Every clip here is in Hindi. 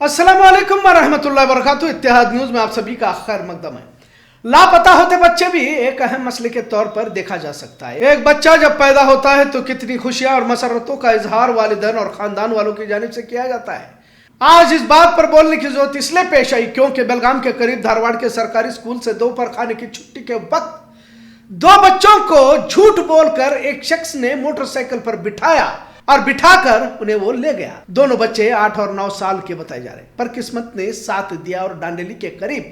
अस्सलाम वालेकुम वरहमतुल्लाहि वबरकातुहू। इत्तेहाद न्यूज में आप सभी का खैर मकदम है। लापता होते बच्चे भी एक अहम मसले के तौर पर देखा जा सकता है। एक बच्चा जब पैदा होता है तो कितनी खुशियां और मसरतों का इजहार वालिदैन और खानदान वालों की जानिब से किया जाता है। आज इस बात पर बोलने की जरूरत इसलिए पेश आई क्योंकि बेलगाम के करीब धारवाड़ के सरकारी स्कूल से दोपहर खाने की छुट्टी के वक्त दो बच्चों को झूठ बोलकर एक शख्स ने मोटरसाइकिल पर बिठाया और बिठाकर उन्हें वो ले गया। दोनों बच्चे 8 और 9 साल के बताए जा रहे हैं, पर किस्मत ने साथ दिया और डांडेली के करीब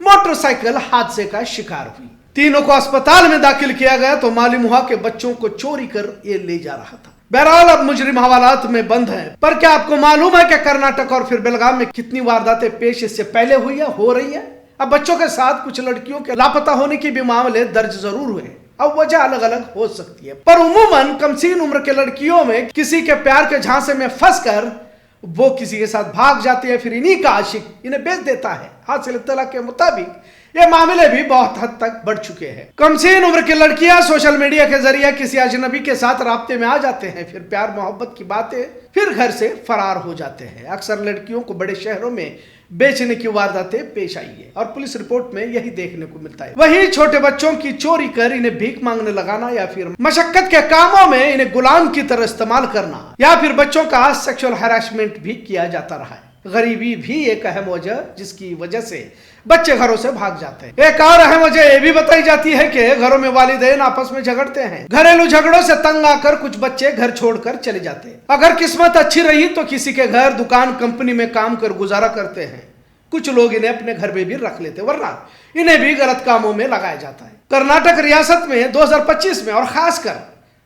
मोटरसाइकिल हादसे का शिकार हुई। तीनों को अस्पताल में दाखिल किया गया तो मालूम हुआ कि बच्चों को चोरी कर ये ले जा रहा था। बहरहाल अब मुजरिम हवालात में बंद है। पर क्या आपको मालूम है कि कर्नाटक और फिर बेलगाम में कितनी वारदातें पेश इससे पहले हुई है, हो रही है। अब बच्चों के साथ कुछ लड़कियों के लापता होने की भी मामले दर्ज जरूर हुए। अब वजह अलग अलग हो सकती है, पर उमूमन कमसीन उम्र के लड़कियों में किसी के प्यार के झांसे में फंसकर वो किसी के साथ भाग जाती है, फिर इन्हीं का आशिक इन्हें बेच देता है। हासिल इत्तला के मुताबिक ये मामले भी बहुत हद तक बढ़ चुके हैं। कमसीन उम्र की लड़कियां सोशल मीडिया के जरिए किसी अजनबी के साथ राब्ते में आ जाते हैं, फिर प्यार मोहब्बत की बातें, फिर घर से फरार हो जाते हैं। अक्सर लड़कियों को बड़े शहरों में बेचने की वारदातें पेश आई है और पुलिस रिपोर्ट में यही देखने को मिलता है। वहीं छोटे बच्चों की चोरी कर इन्हें भीख मांगने लगाना या फिर मशक्कत के कामों में इन्हें गुलाम की तरह इस्तेमाल करना या फिर बच्चों का सेक्सुअल हैरेसमेंट भी किया जाता रहा है। गरीबी भी एक अहम वजह जिसकी वजह से बच्चे घरों से भाग जाते हैं। एक और अहम वजह यह भी बताई जाती है कि घरों में वालिदैन आपस में झगड़ते हैं। घरेलू झगड़ों से तंग आकर कुछ बच्चे घर छोड़कर चले जाते हैं। अगर किस्मत अच्छी रही तो किसी के घर, दुकान, कंपनी में काम कर गुजारा करते हैं। कुछ लोग इन्हें अपने घर में भी रख लेते, वरना इन्हें भी गलत कामों में लगाया जाता है। कर्नाटक रियासत में 2025 में और खासकर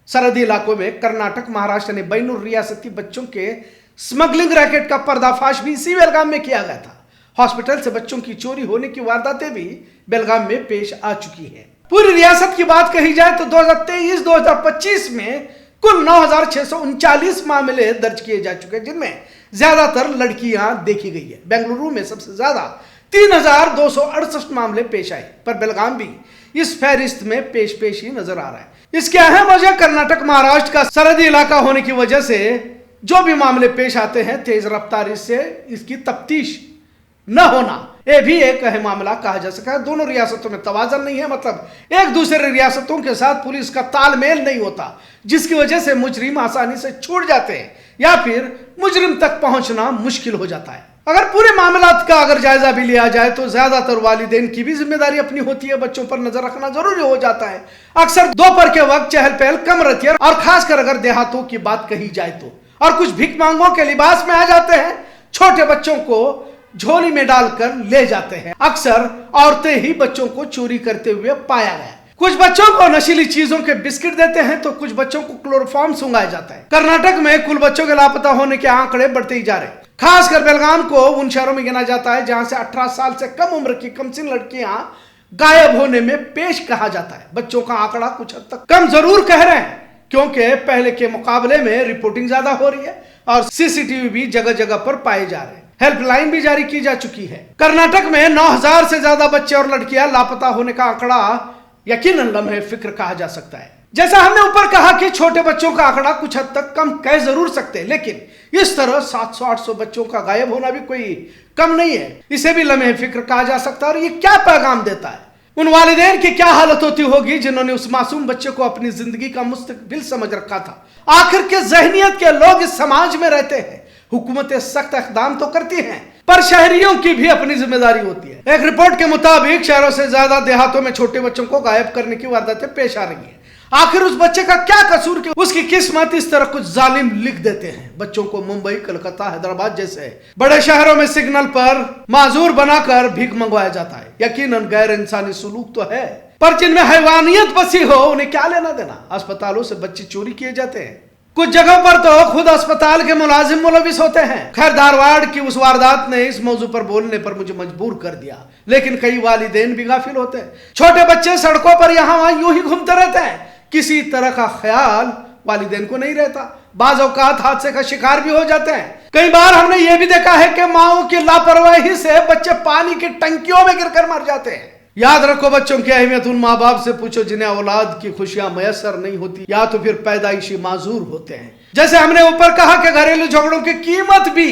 सरहदी इलाकों में कर्नाटक, महाराष्ट्र ने बैनुर रियासती बच्चों के स्मगलिंग रैकेट का पर्दाफाश भी इसी बेलगाम में किया गया था। हॉस्पिटल से बच्चों की चोरी होने की वारदातें भी बेलगाम में पेश आ चुकी हैं। पूरी रियासत की बात कही जाए तो 2023-2025 में कुल 9,639 मामले दर्ज किए जा चुके हैं, जिनमें ज्यादातर लड़कियां देखी गई है। बेंगलुरु में सबसे ज्यादा 3,268 मामले पेश आए, पर बेलगाम भी इस फहरिस्त में पेश ही नजर आ रहा है। इसके अहम वजह कर्नाटक, महाराष्ट्र का सरहदी इलाका होने की वजह से जो भी मामले पेश आते हैं, तेज रफ्तारी से इसकी तफ्तीश न होना, यह भी एक अहम मामला कहा जा सकता है। दोनों रियासतों में तवाज़ुन नहीं है, मतलब एक दूसरे रियासतों के साथ पुलिस का तालमेल नहीं होता, जिसकी वजह से मुजरिम आसानी से छूट जाते हैं या फिर मुजरिम तक पहुंचना मुश्किल हो जाता है। अगर पूरे मामलात का अगर जायजा भी लिया जाए तो ज्यादातर वालिदैन की भी जिम्मेदारी अपनी होती है। बच्चों पर नजर रखना जरूरी हो जाता है। अक्सर दोपहर के वक्त चहल पहल कम रहती है और खासकर अगर देहातों की बात कही जाए तो, और कुछ भिख मांगों के लिबास में आ जाते हैं, छोटे बच्चों को झोली में डालकर ले जाते हैं। अक्सर औरतें ही बच्चों को चोरी करते हुए पाया गया। कुछ बच्चों को नशीली चीजों के बिस्किट देते हैं तो कुछ बच्चों को क्लोरोफॉर्म सुंघाया जाता है। कर्नाटक में कुल बच्चों के लापता होने के आंकड़े बढ़ते ही जा रहे हैं। खासकर बेलगाम को उन शहरों में गिना जाता है जहां से 18 साल से कम उम्र की कमसिन लड़कियां गायब होने में पेश कहा जाता है। बच्चों का आंकड़ा कुछ हद तक कम जरूर कह रहे हैं क्योंकि पहले के मुकाबले में रिपोर्टिंग ज्यादा हो रही है और सीसीटीवी भी जगह जगह पर पाए जा रहे हैं। हेल्पलाइन भी जारी की जा चुकी है। कर्नाटक में 9,000 से ज्यादा बच्चे और लड़कियां लापता होने का आंकड़ा यकीनन लम्हे फिक्र कहा जा सकता है। जैसा हमने ऊपर कहा कि छोटे बच्चों का आंकड़ा कुछ हद तक कम कह जरूर सकते हैं, लेकिन इस तरह 700-800 बच्चों का गायब होना भी कोई कम नहीं है। इसे भी लम्हे फिक्र कहा जा सकता है। और ये क्या पैगाम देता है, उन वालिदैन की क्या हालत होती होगी जिन्होंने उस मासूम बच्चे को अपनी जिंदगी का मुस्तकबिल समझ रखा था। आखिर के जहनियत के लोग इस समाज में रहते हैं। हुकूमतें सख्त इक़दाम तो करती हैं, पर शहरियों की भी अपनी जिम्मेदारी होती है। एक रिपोर्ट के मुताबिक शहरों से ज्यादा देहातों में छोटे बच्चों को गायब करने की वारदातें पेश आ रही हैं। आखिर उस बच्चे का क्या कसूर कि उसकी किस्मत इस तरह कुछ जालिम लिख देते हैं। बच्चों को मुंबई, कलकत्ता, हैदराबाद जैसे बड़े शहरों में सिग्नल पर माजूर बनाकर भीख मंगवाया जाता है। यकीनन गैर इंसानी सुलूक तो है, पर जिनमें हैवानियत बसी हो उन्हें क्या लेना देना। अस्पतालों से बच्चे चोरी किए जाते हैं, कुछ जगह पर तो खुद अस्पताल के मुलाजिम मुलविस होते हैं। खैर, धारवाड़ की उस वारदात ने इस मौजू पर बोलने पर मुझे मजबूर कर दिया, लेकिन कई वालिदैन भी गाफिल होते हैं। छोटे बच्चे सड़कों पर यहाँ वहां यूं ही घूमते रहते हैं, किसी तरह का ख्याल वालिदैन को नहीं रहता। बाज औकात हादसे का शिकार भी हो जाते हैं। कई बार हमने ये भी देखा है कि माओ की लापरवाही से बच्चे पानी की टंकियों में गिरकर मर जाते हैं। याद रखो, बच्चों की अहमियत उन माँ बाप से पूछो जिन्हें औलाद की खुशियां मयसर नहीं होती या तो फिर पैदाइशी माजूर होते हैं। जैसे हमने ऊपर कहा कि घरेलू झगड़ों की कीमत भी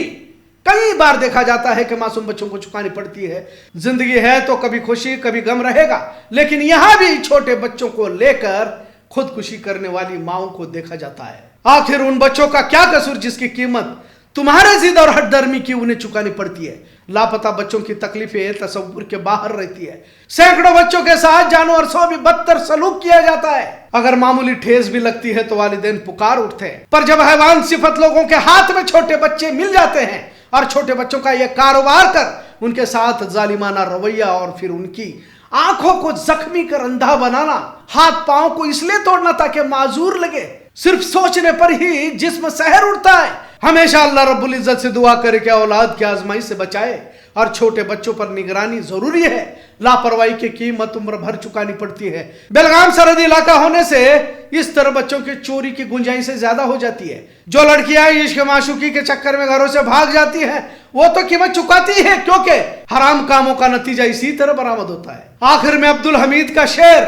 कई बार देखा जाता है कि मासूम बच्चों को चुकानी पड़ती है। जिंदगी है तो कभी खुशी कभी गम रहेगा, लेकिन यहां भी छोटे बच्चों को लेकर खुदकुशी करने वाली माओं को देखा जाता है। आखिर उन बच्चों का क्या कसूर जिसकी कीमत तुम्हारे जिद और हठधर्मी की उन्हें चुकानी पड़ती है। लापता बच्चों की तकलीफें तसव्वुर के बाहर रहती है। सैकड़ों बच्चों के साथ जानवर से भी बदतर सलूक किया जाता है। अगर मामूली ठेस भी लगती है तो वालिदैन पुकार उठते हैं, पर जब हैवान सिफत लोगों के हाथ में छोटे बच्चे मिल जाते हैं और छोटे बच्चों का यह कारोबार कर उनके साथ जालिमाना रवैया और फिर उनकी आंखों को जख्मी कर अंधा बनाना, हाथ पांव को इसलिए तोड़ना ताकि माजूर लगे, सिर्फ सोचने पर ही जिस्म सहर उठता है। हमेशा अल्लाह रब्बुल इज्जत से दुआ करे कि औलाद की आजमाइश से बचाए और छोटे बच्चों पर निगरानी जरूरी है। लापरवाही की कीमत उम्र भर चुकानी पड़ती है। बेलगाम सरहदी इलाका होने से इस तरह बच्चों की चोरी की गुंजाइश ज्यादा हो जाती है। जो लड़कियां इश्क माशूकी के चक्कर में घरों से भाग जाती हैं, वो तो कीमत चुकाती है, क्योंकि हराम कामों का नतीजा इसी तरह बरामद होता है। आखिर में अब्दुल हमीद का शेर,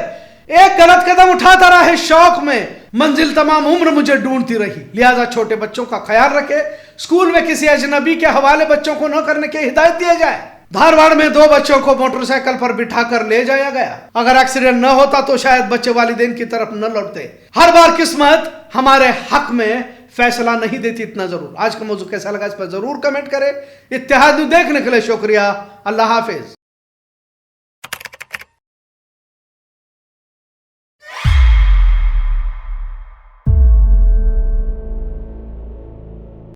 एक गलत कदम उठाता रहा है शौक में, मंजिल तमाम उम्र मुझे ढूंढती रही। लिहाजा छोटे बच्चों का ख्याल रखे, स्कूल में किसी अजनबी के हवाले बच्चों को न करने की हिदायत दिया जाए। धारवाड़ में 2 बच्चों को मोटरसाइकिल पर बिठाकर ले जाया गया। अगर एक्सीडेंट न होता तो शायद बच्चे वालिदैन की तरफ न लौटते। हर बार किस्मत हमारे हक में फैसला नहीं देती, इतना जरूर। आज का मौजूद कैसा लगा इस पर जरूर कमेंट करें। इत्तेहाद न्यूज़ देखने के लिए शुक्रिया। अल्लाह हाफिज।